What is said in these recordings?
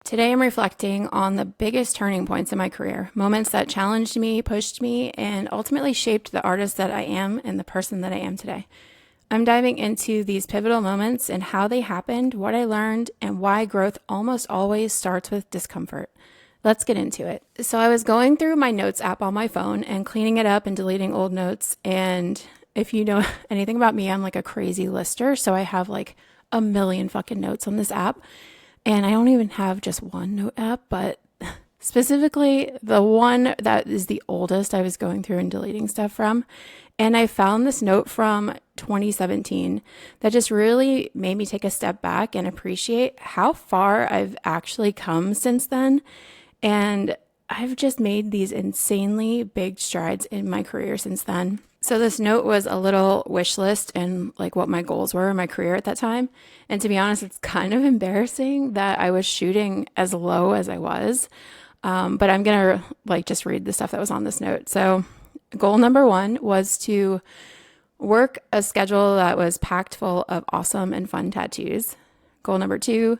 Today, I'm reflecting on the biggest turning points in my career, moments that challenged me, pushed me, and ultimately shaped the artist that I am and the person that I am today. I'm diving into these pivotal moments and how they happened, what I learned, and why growth almost always starts with discomfort. Let's get into it. So, I was going through my notes app on my phone and cleaning it up and deleting old notes. And if you know anything about me, I'm like a crazy lister. So, I have like a million fucking notes on this app. And I don't even have just one note app, but specifically the one that is the oldest I was going through and deleting stuff from. And I found this note from 2017 that just really made me take a step back and appreciate how far I've actually come since then. And I've just made these insanely big strides in my career since then. So this note was a little wish list and like what my goals were in my career at that time. And to be honest, it's kind of embarrassing that I was shooting as low as I was. But I'm going to like just read the stuff that was on this note. So goal number one was to work a schedule that was packed full of awesome and fun tattoos. Goal number two,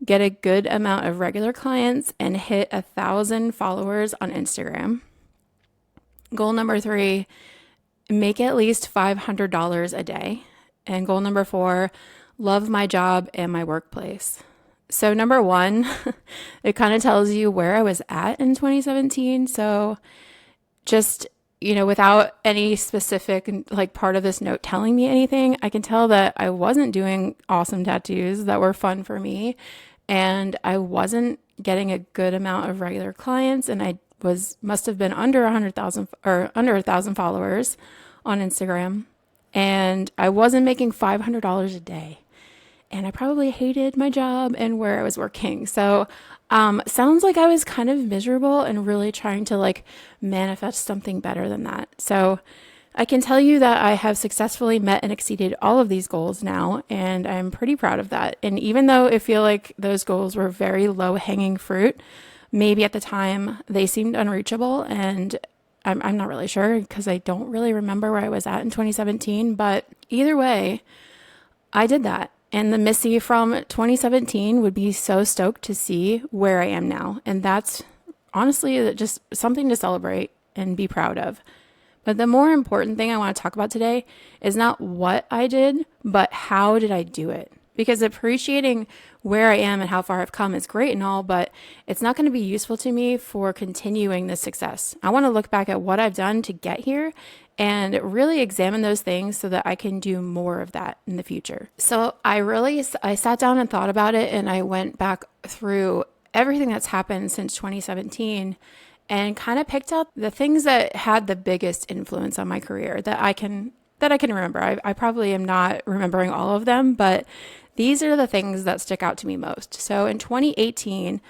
get a good amount of regular clients and hit 1,000 followers on Instagram. Goal number three, make at least $500 a day. And goal number four, love my job and my workplace. So number one, it kind of tells you where I was at in 2017. So just, without any specific like part of this note telling me anything, I can tell that I wasn't doing awesome tattoos that were fun for me. And I wasn't getting a good amount of regular clients. And I must have been under 100,000 or under 1,000 followers on Instagram. And I wasn't making $500 a day. And I probably hated my job and where I was working. So, sounds like I was kind of miserable and really trying to like manifest something better than that. So, I can tell you that I have successfully met and exceeded all of these goals now, and I'm pretty proud of that. And even though I feel like those goals were very low hanging fruit, maybe at the time they seemed unreachable, and I'm not really sure because I don't really remember where I was at in 2017. But either way, I did that. And the Missy from 2017 would be so stoked to see where I am now. And that's honestly just something to celebrate and be proud of. But the more important thing I want to talk about today is not what I did, but how did I do it? Because appreciating where I am and how far I've come is great and all, but it's not going to be useful to me for continuing this success. I want to look back at what I've done to get here and really examine those things so that I can do more of that in the future. So I sat down and thought about it, and I went back through everything that's happened since 2017 and kind of picked out the things that had the biggest influence on my career that I can remember. I probably am not remembering all of them, but these are the things that stick out to me most. So in 2018,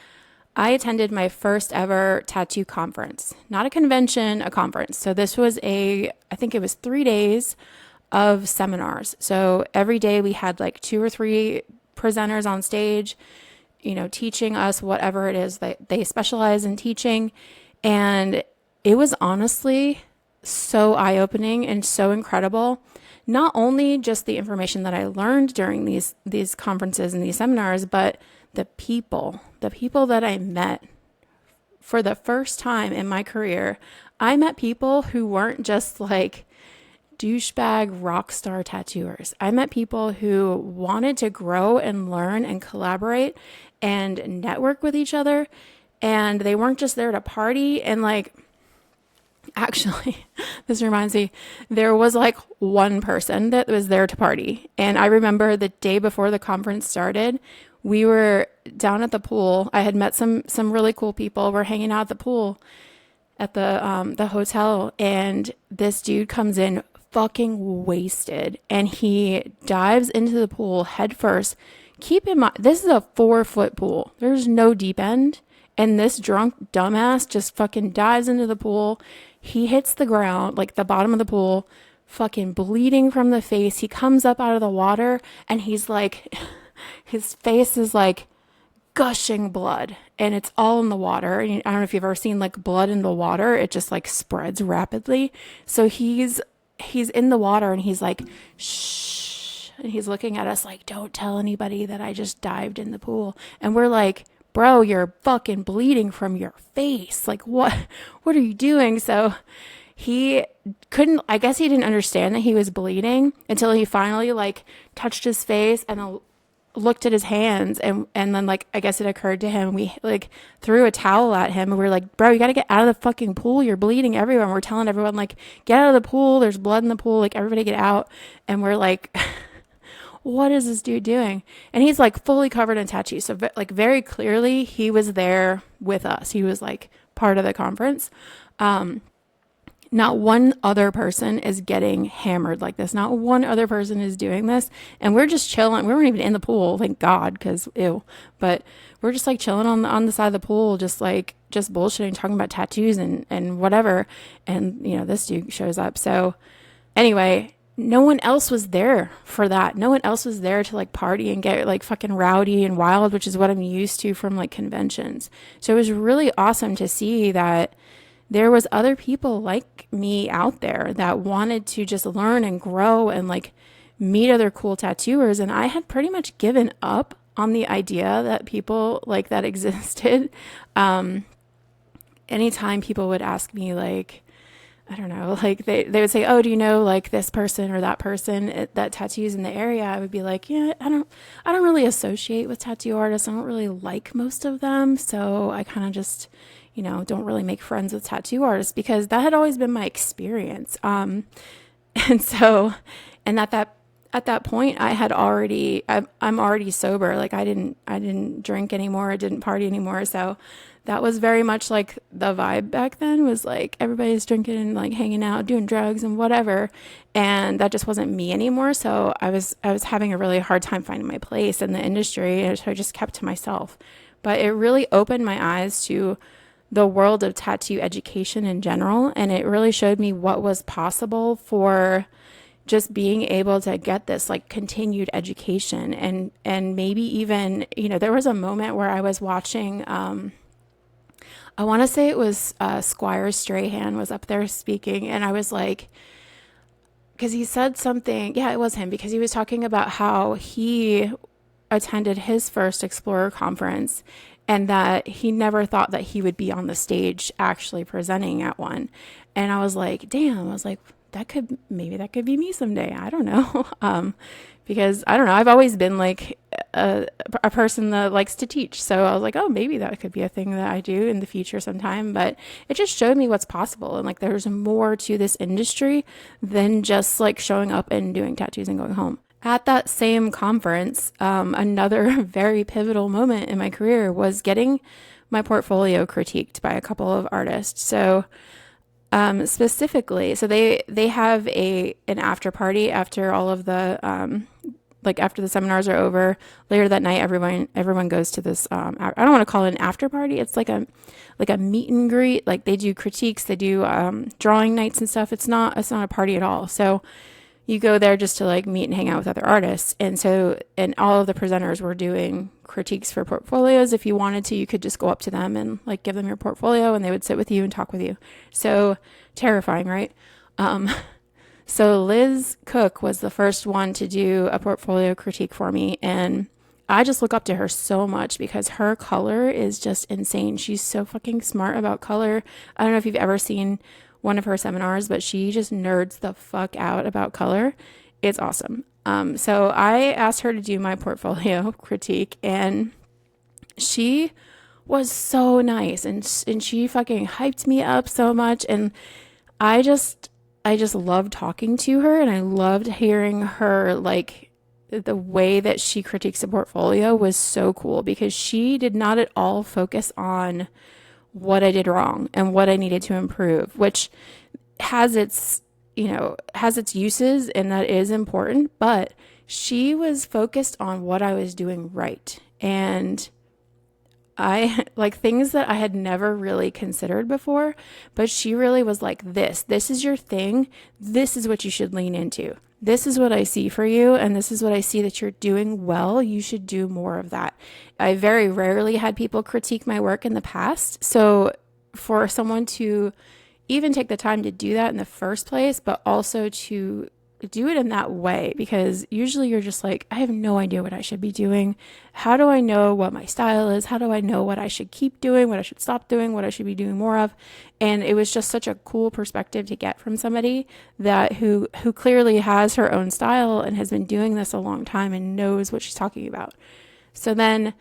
I attended my first ever tattoo conference, not a convention, a conference. So this was I think it was 3 days of seminars. So every day we had like 2 or 3 presenters on stage, teaching us whatever it is that they specialize in teaching. And it was honestly so eye-opening and so incredible. Not only just the information that I learned during these conferences and these seminars, but the people that I met for the first time in my career. I met people who weren't just like douchebag rock star tattooers. I met people who wanted to grow and learn and collaborate and network with each other. And they weren't just there to party. And like, actually, this reminds me, there was like one person that was there to party. And I remember the day before the conference started, we were down at the pool. I had met some really cool people. We're hanging out at the pool at the hotel. And this dude comes in fucking wasted. And he dives into the pool head first. Keep in mind, this is a 4-foot pool. There's no deep end. And this drunk dumbass just fucking dives into the pool. He hits the ground, like the bottom of the pool, fucking bleeding from the face. He comes up out of the water and he's like, his face is like gushing blood and it's all in the water. And I don't know if you've ever seen like blood in the water. It just like spreads rapidly. So he's in the water and he's like, shh. And he's looking at us like, don't tell anybody that I just dived in the pool. And we're like, bro, you're fucking bleeding from your face. Like, what are you doing? So he I guess he didn't understand that he was bleeding until he finally like touched his face and looked at his hands, and then like I guess it occurred to him, we like threw a towel at him and we were like, bro, you got to get out of the fucking pool, you're bleeding everywhere. And we're telling everyone like, get out of the pool, there's blood in the pool, like everybody get out. And we're like, what is this dude doing? And he's like fully covered in tattoos, so like very clearly he was there with us, he was like part of the conference. Not one other person is getting hammered like this. Not one other person is doing this. And we're just chilling. We weren't even in the pool, thank God, because ew. But we're just like chilling on the side of the pool, just bullshitting, talking about tattoos and whatever. And, this dude shows up. So anyway, no one else was there for that. No one else was there to like party and get like fucking rowdy and wild, which is what I'm used to from like conventions. So it was really awesome to see that there was other people like me out there that wanted to just learn and grow and like meet other cool tattooers. And I had pretty much given up on the idea that people like that existed. Anytime people would ask me like, I don't know, like they would say, oh, do you know like this person or that person that tattoos in the area? I would be like, yeah, I don't really associate with tattoo artists. I don't really like most of them. So I kind of just, don't really make friends with tattoo artists, because that had always been my experience. And at that point I'm already sober. Like I didn't drink anymore. I didn't party anymore. So that was very much like the vibe back then, was like everybody's drinking and like hanging out, doing drugs and whatever. And that just wasn't me anymore. So I was having a really hard time finding my place in the industry. And so I just kept to myself. But it really opened my eyes to the world of tattoo education in general. And it really showed me what was possible for just being able to get this like continued education. And maybe even, there was a moment where I was watching, I want to say it was Squire Strahan was up there speaking. And I was like, because he said something, yeah, it was him, because he was talking about how he attended his first Explorer conference and that he never thought that he would be on the stage actually presenting at one. And I was like, damn, I was like, maybe that could be me someday. I don't know. Because I don't know, I've always been like a person that likes to teach. So I was like, oh, maybe that could be a thing that I do in the future sometime. But it just showed me what's possible. And like, there's more to this industry than just like showing up and doing tattoos and going home. At that same conference, another very pivotal moment in my career was getting my portfolio critiqued by a couple of artists. So specifically, so they have an after party after all of the after the seminars are over. Later that night, everyone goes to this. I don't want to call it an after party. It's like a meet and greet. Like they do critiques, they do drawing nights and stuff. It's not a party at all. So you go there just to like meet and hang out with other artists. And all of the presenters were doing critiques for portfolios. If you wanted to, you could just go up to them and like give them your portfolio and they would sit with you and talk with you. So terrifying, right? So Liz Cook was the first one to do a portfolio critique for me. And I just look up to her so much because her color is just insane. She's so fucking smart about color. I don't know if you've ever seen one of her seminars, but she just nerds the fuck out about color. It's awesome. So I asked her to do my portfolio critique, and she was so nice, and she fucking hyped me up so much, and I just loved talking to her, and I loved hearing her, like, the way that she critiques a portfolio was so cool, because she did not at all focus on what I did wrong and what I needed to improve, which has its uses, and that is important, but she was focused on what I was doing right. And I like things that I had never really considered before, but she really was like, this is your thing. This is what you should lean into. This is what I see for you, and this is what I see that you're doing well. You should do more of that. I very rarely had people critique my work in the past. So for someone to even take the time to do that in the first place, but also to do it in that way, because usually you're just like, I have no idea what I should be doing. How do I know what my style is? How do I know what I should keep doing, what I should stop doing, what I should be doing more of? And it was just such a cool perspective to get from somebody that who clearly has her own style and has been doing this a long time and knows what she's talking about. So then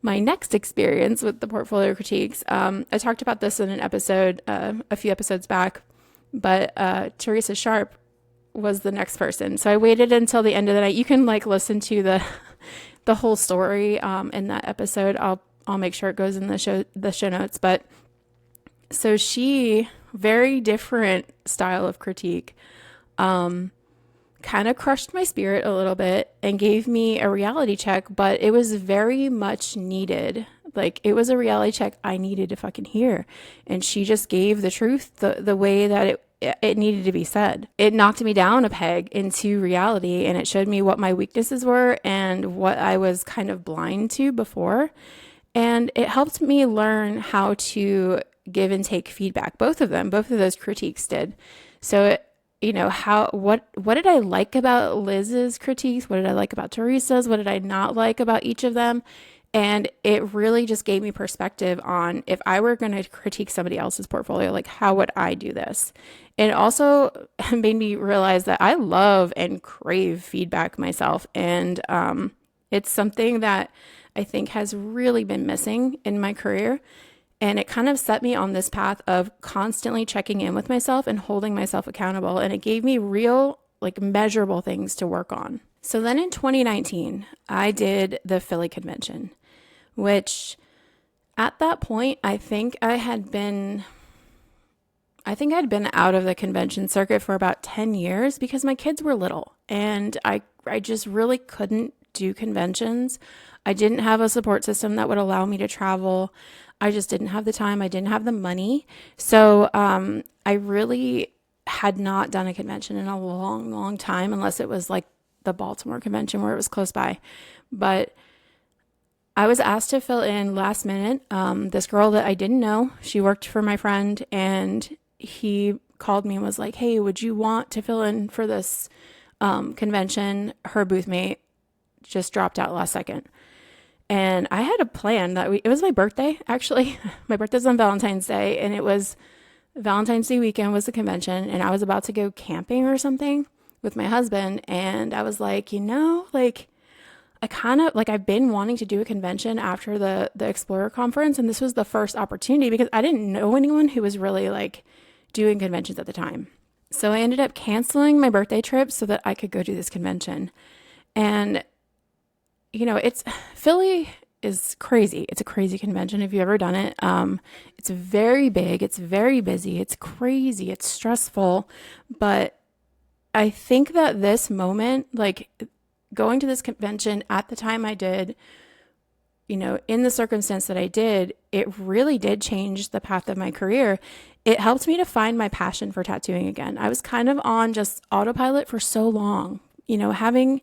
my next experience with the portfolio critiques, I talked about this in an episode a few episodes back, but Teresa Sharp was the next person. So I waited until the end of the night. You can like listen to the whole story in that episode. I'll make sure it goes in the show notes. But so she, very different style of critique, kind of crushed my spirit a little bit and gave me a reality check, but it was very much needed. Like, it was a reality check I needed to fucking hear. And she just gave the truth the way that it needed to be said. It knocked me down a peg into reality, and it showed me what my weaknesses were and what I was kind of blind to before. And it helped me learn how to give and take feedback. Both of those critiques did. So what did I like about Liz's critiques? What did I like about Teresa's? What did I not like about each of them? And it really just gave me perspective on, if I were going to critique somebody else's portfolio, like, how would I do this? And it also made me realize that I love and crave feedback myself. And it's something that I think has really been missing in my career. And it kind of set me on this path of constantly checking in with myself and holding myself accountable. And it gave me real, like, measurable things to work on. So then in 2019, I did the Philly convention, which at that point, I think I'd been out of the convention circuit for about 10 years because my kids were little, and I just really couldn't do conventions. I didn't have a support system that would allow me to travel. I just didn't have the time. I didn't have the money. So I really had not done a convention in a long, long time, unless it was like the Baltimore convention where it was close by. But I was asked to fill in last minute. This girl that I didn't know, she worked for my friend, and he called me and was like, hey, would you want to fill in for this convention? Her booth mate just dropped out last second. And I had a plan that it was my birthday, actually. My birthday's on Valentine's Day, and it was Valentine's Day weekend was the convention, and I was about to go camping or something with my husband. And I was like, I kind of like, I've been wanting to do a convention after the Explorer conference. And this was the first opportunity because I didn't know anyone who was really like doing conventions at the time. So I ended up canceling my birthday trip so that I could go do this convention. And, Philly is crazy. It's a crazy convention if you've ever done it. It's very big. It's very busy. It's crazy. It's stressful. But I think that this moment, like going to this convention at the time I did, in the circumstance that I did, it really did change the path of my career. It helped me to find my passion for tattooing again. I was kind of on just autopilot for so long. Having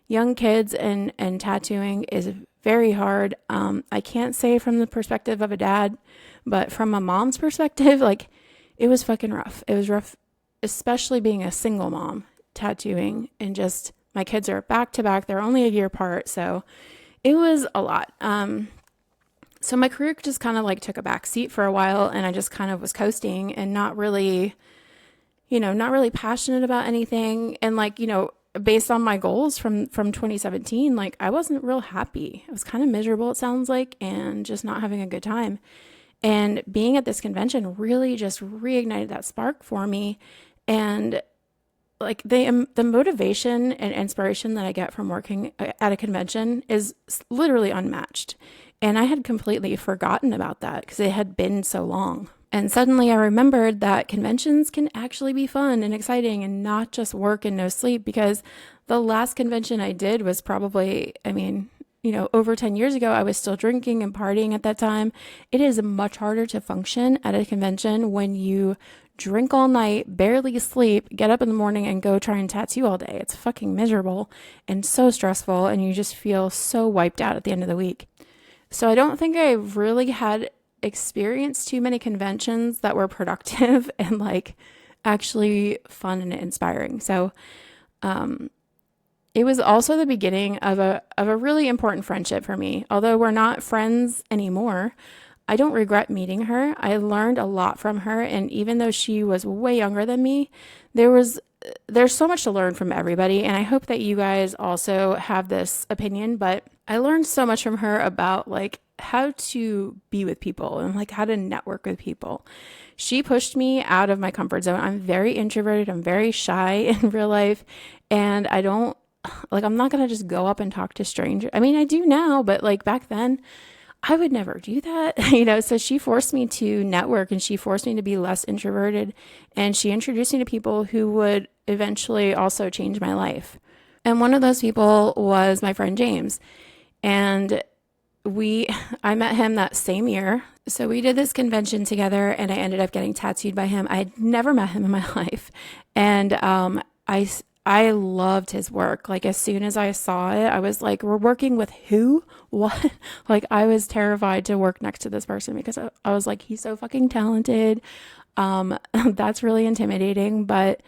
young kids and tattooing is very hard. I can't say from the perspective of a dad, but from a mom's perspective, like, it was fucking rough. It was rough, especially being a single mom tattooing, and just my kids are back to back. They're only a year apart. So it was a lot. So my career just kind of like took a back seat for a while, and I just kind of was coasting and not really passionate about anything. And based on my goals from 2017, like, I wasn't real happy. I was kind of miserable, it sounds like, and just not having a good time. And being at this convention really just reignited that spark for me. And like the motivation and inspiration that I get from working at a convention is literally unmatched. And I had completely forgotten about that because it had been so long. And suddenly I remembered that conventions can actually be fun and exciting and not just work and no sleep, because the last convention I did was probably, over 10 years ago. I was still drinking and partying at that time. It is much harder to function at a convention when you drink all night, barely sleep, get up in the morning and go try and tattoo all day. It's fucking miserable and so stressful, and you just feel so wiped out at the end of the week. So I don't think I really had experienced too many conventions that were productive and like actually fun and inspiring. So It was also the beginning of a really important friendship for me. Although we're not friends anymore, I don't regret meeting her. I learned a lot from her, and even though she was way younger than me, there was there's so much to learn from everybody, and I hope that you guys also have this opinion, but I learned so much from her about like how to be with people and like how to network with people. She pushed me out of my comfort zone. I'm very introverted, I'm very shy in real life, and I don't like I'm not going to just go up and talk to strangers. I mean, I do now, but like back then I would never do that, So she forced me to network and she forced me to be less introverted. And she introduced me to people who would eventually also change my life. And one of those people was my friend James. And I met him that same year. So we did this convention together and I ended up getting tattooed by him. I had never met him in my life. And I loved his work. Like as soon as I saw it, I was like, we're working with who? What? Like I was terrified to work next to this person because I was like, he's so fucking talented. That's really intimidating, but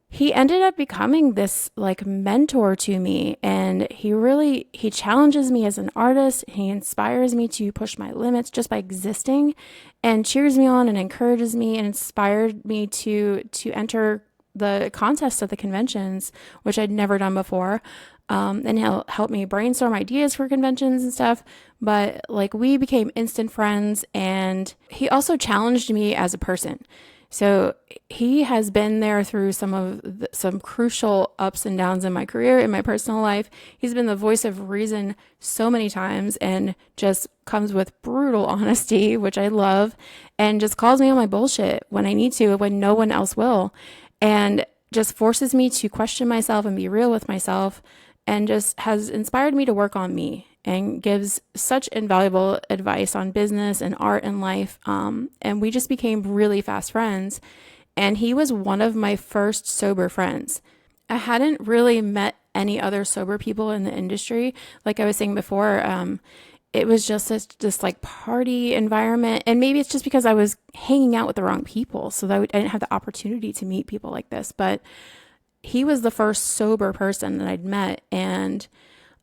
he ended up becoming this like mentor to me, and he challenges me as an artist. He inspires me to push my limits just by existing, and cheers me on and encourages me and inspired me to enter the contests at the conventions, which I'd never done before. And he'll help me brainstorm ideas for conventions and stuff. But like we became instant friends, and he also challenged me as a person. So he has been there through some crucial ups and downs in my career, in my personal life. He's been the voice of reason so many times and just comes with brutal honesty, which I love, and just calls me on my bullshit when I need to, when no one else will, and just forces me to question myself and be real with myself, and just has inspired me to work on me and gives such invaluable advice on business and art and life. And we just became really fast friends. And he was one of my first sober friends. I hadn't really met any other sober people in the industry. Like I was saying before, it was just this like party environment. And maybe it's just because I was hanging out with the wrong people. So that I didn't have the opportunity to meet people like this. But he was the first sober person that I'd met. And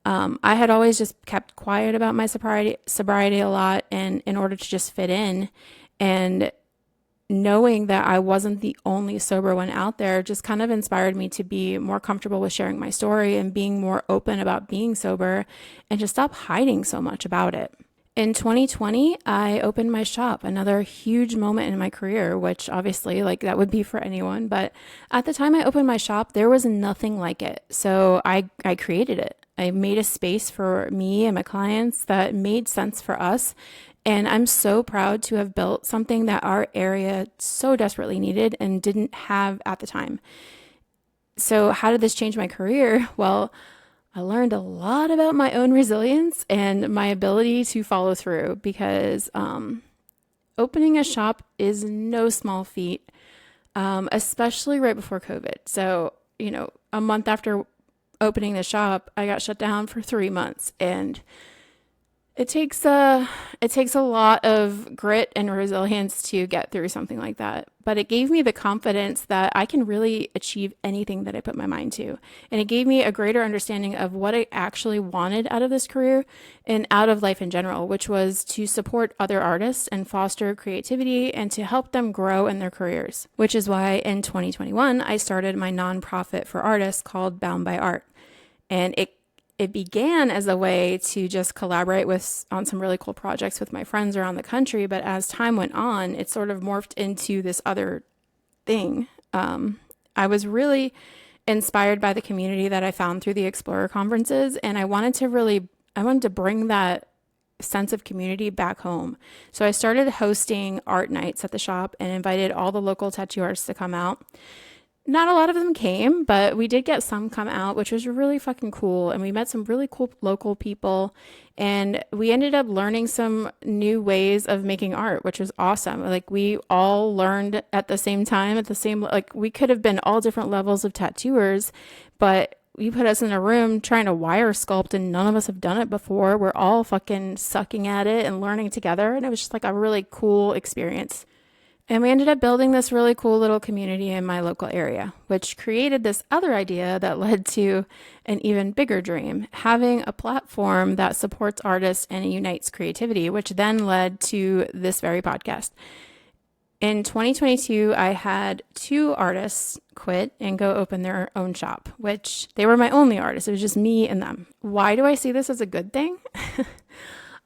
I had always just kept quiet about my sobriety a lot, and in order to just fit in, and knowing that I wasn't the only sober one out there just kind of inspired me to be more comfortable with sharing my story and being more open about being sober and just stop hiding so much about it. In 2020, I opened my shop, another huge moment in my career, which obviously like that would be for anyone. But at the time I opened my shop, there was nothing like it. So I created it. I made a space for me and my clients that made sense for us. And I'm so proud to have built something that our area so desperately needed and didn't have at the time. So how did this change my career? Well, I learned a lot about my own resilience and my ability to follow through, because opening a shop is no small feat, especially right before COVID. So, a month after opening the shop, I got shut down for 3 months, and it takes a lot of grit and resilience to get through something like that. But it gave me the confidence that I can really achieve anything that I put my mind to. And it gave me a greater understanding of what I actually wanted out of this career and out of life in general, which was to support other artists and foster creativity and to help them grow in their careers. Which is why in 2021, I started my nonprofit for artists called Bound by Art. And it began as a way to just collaborate on some really cool projects with my friends around the country. But as time went on, it sort of morphed into this other thing. I was really inspired by the community that I found through the Explorer conferences. And I wanted to bring that sense of community back home. So I started hosting art nights at the shop and invited all the local tattoo artists to come out. Not a lot of them came, but we did get some come out, which was really fucking cool. And we met some really cool local people, and we ended up learning some new ways of making art, which was awesome. Like we all learned at the same time, like we could have been all different levels of tattooers, but you put us in a room trying to wire sculpt, and none of us have done it before. We're all fucking sucking at it and learning together. And it was just like a really cool experience. And we ended up building this really cool little community in my local area, which created this other idea that led to an even bigger dream, having a platform that supports artists and unites creativity, which then led to this very podcast. In 2022, I had 2 artists quit and go open their own shop, which they were my only artists. It was just me and them. Why do I see this as a good thing?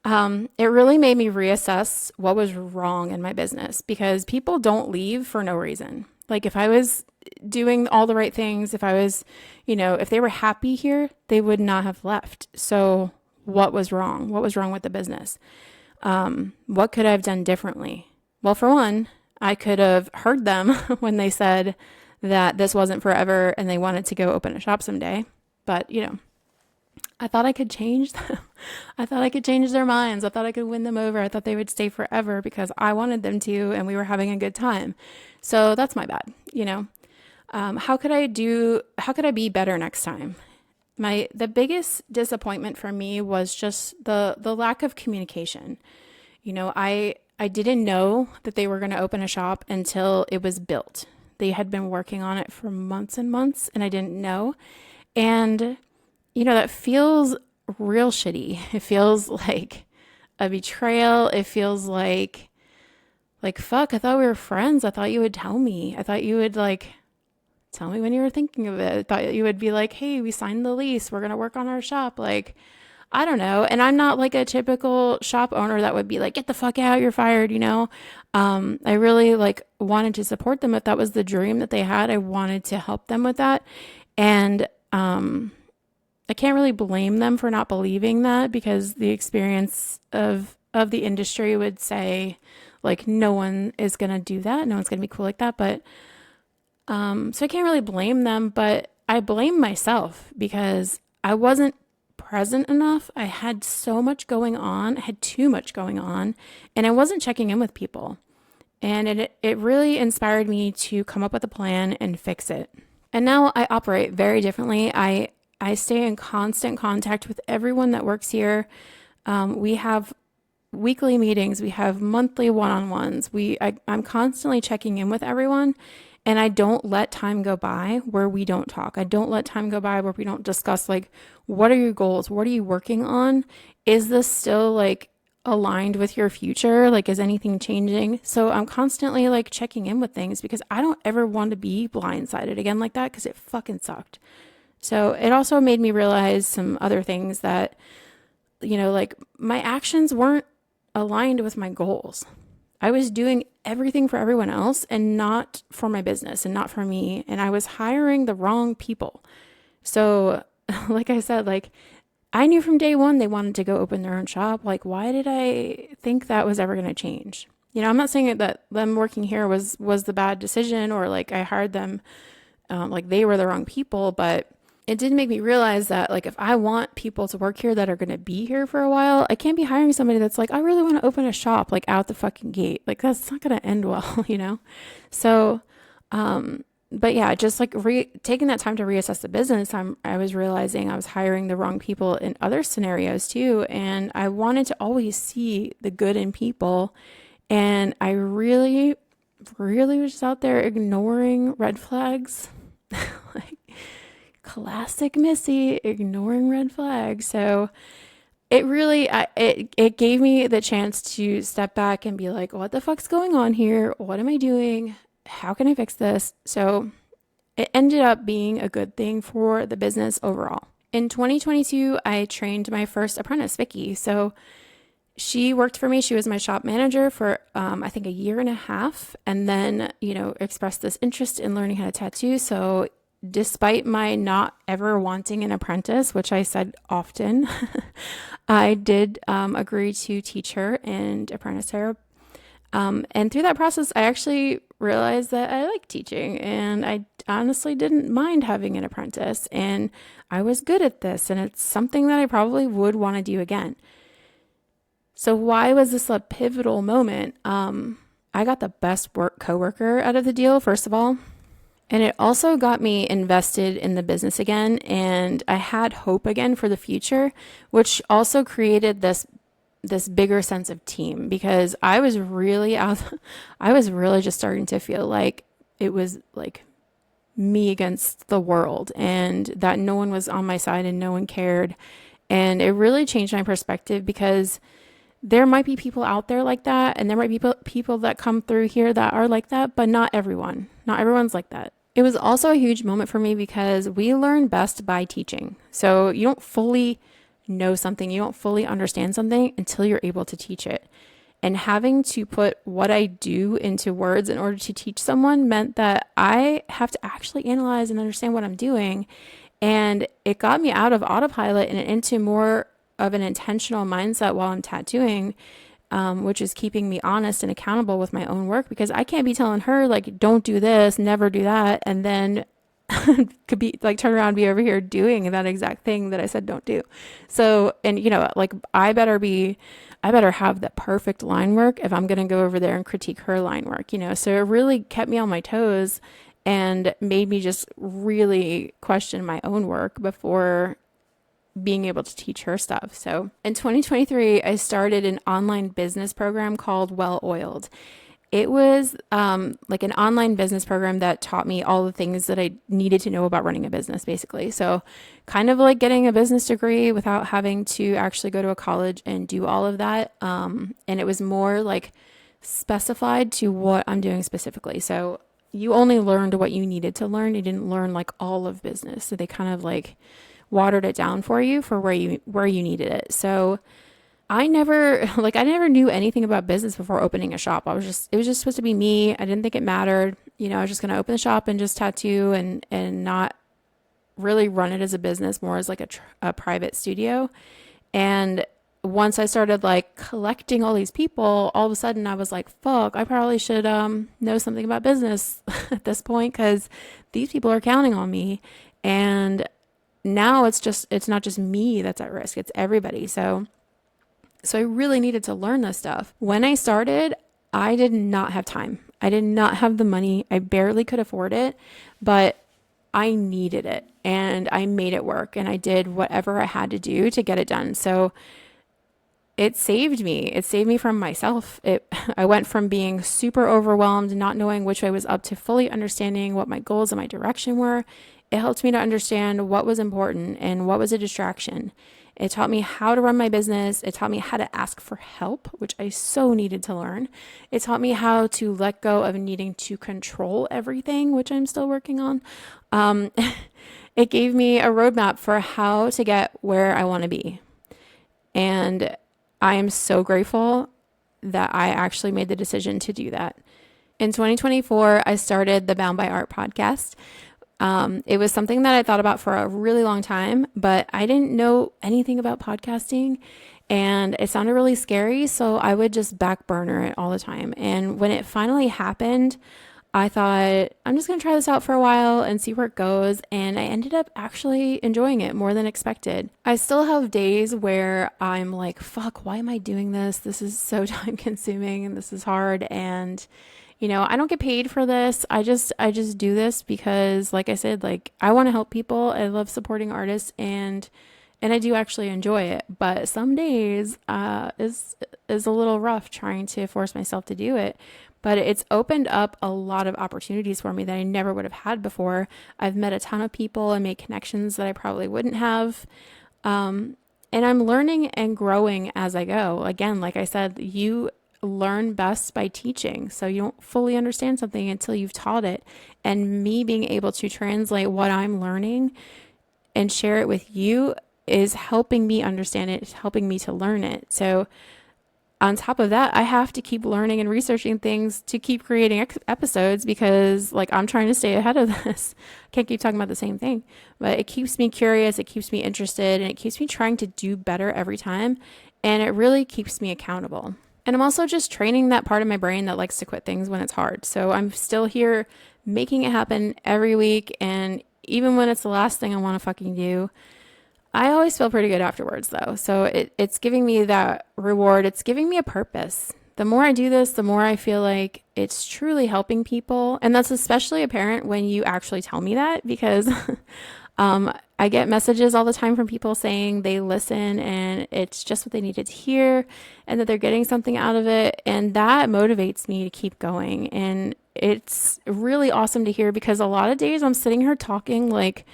It really made me reassess what was wrong in my business, because people don't leave for no reason. Like if I was doing all the right things, if I was, if they were happy here, they would not have left. So what was wrong? What was wrong with the business? What could I have done differently? Well, for one, I could have heard them when they said that this wasn't forever and they wanted to go open a shop someday. But, I thought I could change them. I thought I could change their minds. I thought I could win them over. I thought they would stay forever because I wanted them to and we were having a good time. So that's my bad, How could I be better next time? The biggest disappointment for me was just the lack of communication. I didn't know that they were going to open a shop until it was built. They had been working on it for months and months and I didn't know. And that feels real shitty. It feels like a betrayal. It feels like fuck, I thought we were friends. I thought you would tell me. I thought you would tell me when you were thinking of it. I thought you would be like, hey, we signed the lease. We're going to work on our shop. I don't know. And I'm not like a typical shop owner that would be like, get the fuck out, you're fired, I really wanted to support them. If that was the dream that they had, I wanted to help them with that. And, I can't really blame them for not believing that, because the experience of the industry would say no one is going to do that. No one's going to be cool like that. But, so I can't really blame them, but I blame myself because I wasn't present enough. I had so much going on. I had too much going on and I wasn't checking in with people. And it really inspired me to come up with a plan and fix it. And now I operate very differently. I stay in constant contact with everyone that works here. We have weekly meetings. We have monthly one-on-ones. I'm constantly checking in with everyone, and I don't let time go by where we don't talk. I don't let time go by where we don't discuss what are your goals? What are you working on? Is this still aligned with your future? Is anything changing? So I'm constantly checking in with things because I don't ever want to be blindsided again like that, because it fucking sucked. So it also made me realize some other things that, my actions weren't aligned with my goals. I was doing everything for everyone else and not for my business and not for me. And I was hiring the wrong people. So like I said, I knew from day one they wanted to go open their own shop. Why did I think that was ever going to change? I'm not saying that them working here was the bad decision, or I hired them they were the wrong people, but it did make me realize that if I want people to work here that are going to be here for a while, I can't be hiring somebody that's I really want to open a shop out the fucking gate. That's not going to end well, So, but yeah, just taking that time to reassess the business, I was realizing I was hiring the wrong people in other scenarios too. And I wanted to always see the good in people. And I really, really was just out there ignoring red flags. Classic Missy, ignoring red flags. So it really, it gave me the chance to step back and be what the fuck's going on here? What am I doing? How can I fix this? So it ended up being a good thing for the business overall. In 2022, I trained my first apprentice, Vicky. So she worked for me. She was my shop manager for, I think, a year and a half, and then, expressed this interest in learning how to tattoo. So despite my not ever wanting an apprentice, which I said often, I did agree to teach her and apprentice her. And through that process, I actually realized that I like teaching, and I honestly didn't mind having an apprentice, and I was good at this, and it's something that I probably would want to do again. So why was this a pivotal moment? I got the best coworker out of the deal, first of all. And it also got me invested in the business again, and I had hope again for the future, which also created this this bigger sense of team, because I was really out, I was really just starting to feel like it was like me against the world, and that no one was on my side and no one cared. And it really changed my perspective, because there might be people out there like that, and there might be people that come through here that are like that, but not everyone. Not everyone's like that. It was also a huge moment for me because we learn best by teaching. So you don't fully know something, you don't fully understand something until you're able to teach it. And having to put what I do into words in order to teach someone meant that I have to actually analyze and understand what I'm doing. And it got me out of autopilot and into more of an intentional mindset while I'm tattooing, which is keeping me honest and accountable with my own work, because I can't be telling her like, don't do this, never do that, and then could be like turn around and be over here doing that exact thing that I said don't do. So, and like I better have the perfect line work if I'm going to go over there and critique her line work, So it really kept me on my toes and made me just really question my own work before being able to teach her stuff. So in 2023, I started an online business program called Well Oiled. It was like an online business program that taught me all the things that I needed to know about running a business, basically. So kind of like getting a business degree without having to actually go to a college and do all of that. And it was more like specified to what I'm doing specifically. So you only learned what you needed to learn. You didn't learn like all of business. So they kind of like watered it down for you for where you needed it. So I never knew anything about business before opening a shop. It was just supposed to be me. I didn't think it mattered. I was just going to open the shop and just tattoo and not really run it as a business, more as like a private studio. And once I started like collecting all these people, all of a sudden I was like, fuck, I probably should know something about business at this point, because these people are counting on me. And now it's not just me that's at risk, it's everybody. So I really needed to learn this stuff. When I started, I did not have time. I did not have the money. I barely could afford it, but I needed it and I made it work, and I did whatever I had to do to get it done. So it saved me. It saved me from myself. I went from being super overwhelmed, not knowing which way was up, to fully understanding what my goals and my direction were. It helped me to understand what was important and what was a distraction. It taught me how to run my business. It taught me how to ask for help, which I so needed to learn. It taught me how to let go of needing to control everything, which I'm still working on. It gave me a roadmap for how to get where I want to be. And I am so grateful that I actually made the decision to do that. In 2024, I started the Bound by Art podcast. It was something that I thought about for a really long time, but I didn't know anything about podcasting and it sounded really scary. So I would just back burner it all the time. And when it finally happened, I thought, I'm just going to try this out for a while and see where it goes. And I ended up actually enjoying it more than expected. I still have days where I'm like, fuck, why am I doing this? This is so time consuming and this is hard. And I don't get paid for this. I just do this because, like I said, like I want to help people. I love supporting artists and I do actually enjoy it. But some days is a little rough trying to force myself to do it. But it's opened up a lot of opportunities for me that I never would have had before. I've met a ton of people and made connections that I probably wouldn't have. And I'm learning and growing as I go. Again, like I said, you learn best by teaching. So you don't fully understand something until you've taught it. And me being able to translate what I'm learning and share it with you is helping me understand it. It's helping me to learn it. So on top of that, I have to keep learning and researching things to keep creating episodes because like I'm trying to stay ahead of this. I can't keep talking about the same thing, but it keeps me curious. It keeps me interested and it keeps me trying to do better every time. And it really keeps me accountable. And I'm also just training that part of my brain that likes to quit things when it's hard. So I'm still here making it happen every week. And even when it's the last thing I want to fucking do, I always feel pretty good afterwards though. So it's giving me that reward. It's giving me a purpose. The more I do this, the more I feel like it's truly helping people. And that's especially apparent when you actually tell me that because I I get messages all the time from people saying they listen and it's just what they needed to hear and that they're getting something out of it. And that motivates me to keep going. And it's really awesome to hear because a lot of days I'm sitting here talking like,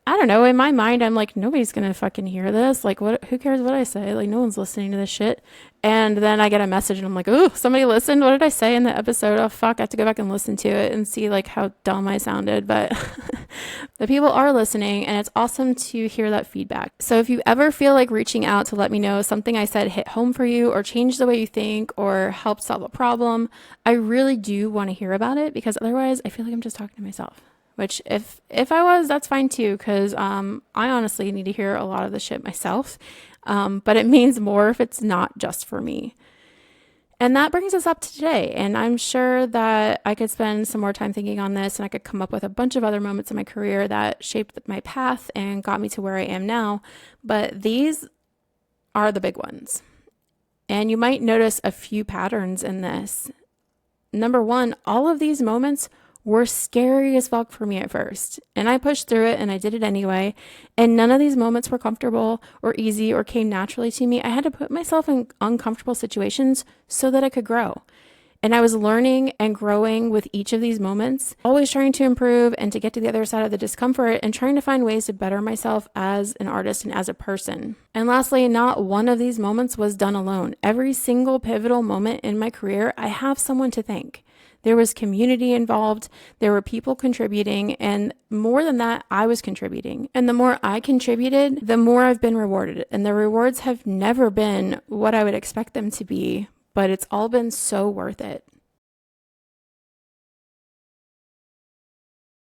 I don't know, in my mind, I'm like, nobody's gonna fucking hear this. Like, what? Who cares what I say? Like, no one's listening to this shit. And then I get a message and I'm like, oh, somebody listened. What did I say in the episode? Oh, fuck. I have to go back and listen to it and see like how dumb I sounded. But the people are listening and it's awesome to hear that feedback. So if you ever feel like reaching out to let me know something I said hit home for you or changed the way you think or helped solve a problem, I really do want to hear about it because otherwise I feel like I'm just talking to myself. Which if I was, that's fine too, because I honestly need to hear a lot of the shit myself. But it means more if it's not just for me. And that brings us up to today. And I'm sure that I could spend some more time thinking on this and I could come up with a bunch of other moments in my career that shaped my path and got me to where I am now. But these are the big ones. And you might notice a few patterns in this. Number one, all of these moments were scary as fuck for me at first. And I pushed through it and I did it anyway. And none of these moments were comfortable or easy or came naturally to me. I had to put myself in uncomfortable situations so that I could grow. And I was learning and growing with each of these moments, always trying to improve and to get to the other side of the discomfort and trying to find ways to better myself as an artist and as a person. And lastly, not one of these moments was done alone. Every single pivotal moment in my career, I have someone to thank. There was community involved, there were people contributing, and more than that, I was contributing. And the more I contributed, the more I've been rewarded. And the rewards have never been what I would expect them to be, but it's all been so worth it.